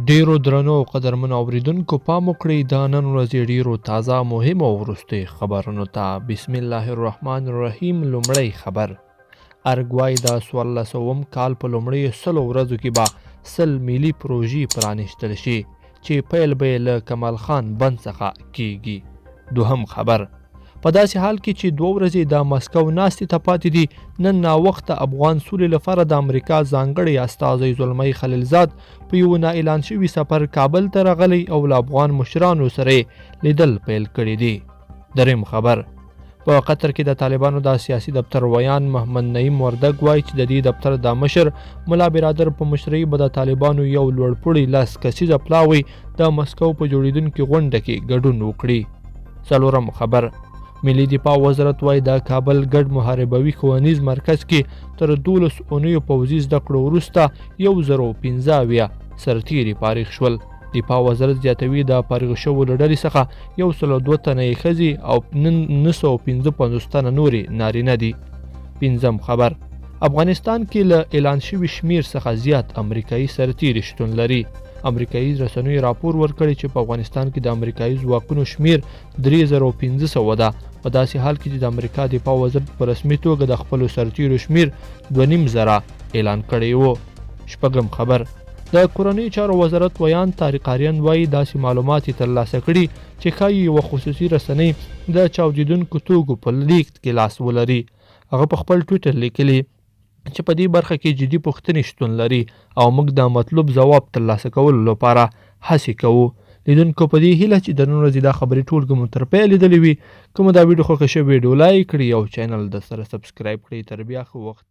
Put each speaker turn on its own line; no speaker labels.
ډیرو درنو او قدرمنو اوریدونکو پام وکړئ د نن ورځې ډیرو تازه مهم او وروستي خبرونو ته. بسم الله الرحمن الرحیم. لومړی خبر: ارګوای د 1400 کال په لومړیو 100 ورځو کې به 100 ملي پروژې پرانیستل شي چې پیل به یې له کمال خان بند څخه کیږي. دوهم خبر: په داسې حال کې چې 2 ورځې د مسکو ناستې ته پاتې دي، نن ناوخته افغان سولې لپاره د امریکا ځانګړی استازی زلمی خلیلزاد په یو نا اعلان شوي سفر کابل ته راغلی او له افغان مشرانو سره لیدل پیل کړي دي. دریم خبر: په قطر کې د طالبانو د سیاسي دفتر ویان محمد نعیم وردګ وایي چې د دې دفتر د مشر ملا برادر په مشرۍ به د طالبانو یو لوړپوړی 10 کسیزه پلاوی د مسکو په جوړیدونکي غونډه کې ګډون وکړي. څلورم خبر: ملي دفاع وزارت وایي د کابل ګډ محاربوي ښوونیز مرکز کې تر 12 اونیو پوځي زده کړو وروسته 1015 سرتیري فارغ شول. دفاع وزارت زیاتوي د فارغ شوو له ډلې څخه 102 تنه یې ښځې او 955 تنه نورې نارینه دي. پنځم خبر: افغانستان کې له اعلان شوي شمیر څخه زیات امریکایي سرتیري شتون لري. امریکایي رسنیو راپور ورکړی چې په افغانستان کې د امریکایي ځواکونو شمیر 3500 ده، په داسې حال کې چې د امریکا دفاع وزارت په رسمي توګه د خپلو سرتیرو شمیر 2500 اعلان کړی و. شپږم خبر: د کورنیو چارو وزارت ویان طارق آریان وایي داسې معلومات یې ترلاسه کړي چې ښایي یوه خصوصي رسنۍ د چاودیدونکو توکو په لیږد کې لاس ولري. هغه په خپل ټویټر لیکلي چې په دې برخه کې جدي پوښتنې شتون لري او موږ د مطلوب ځواب ترلاسه کولو لپاره هڅې کوو. لیدونکو په دې هیله چې د نن ورځې دا خبرې ټولګه مو تر پایه لیدلې وي. که مو دا ویډیو خوښه شوې ویډیو لایک کړئ او چینل د سره سبسکرایب کړئ. تر بیا ښه وخت.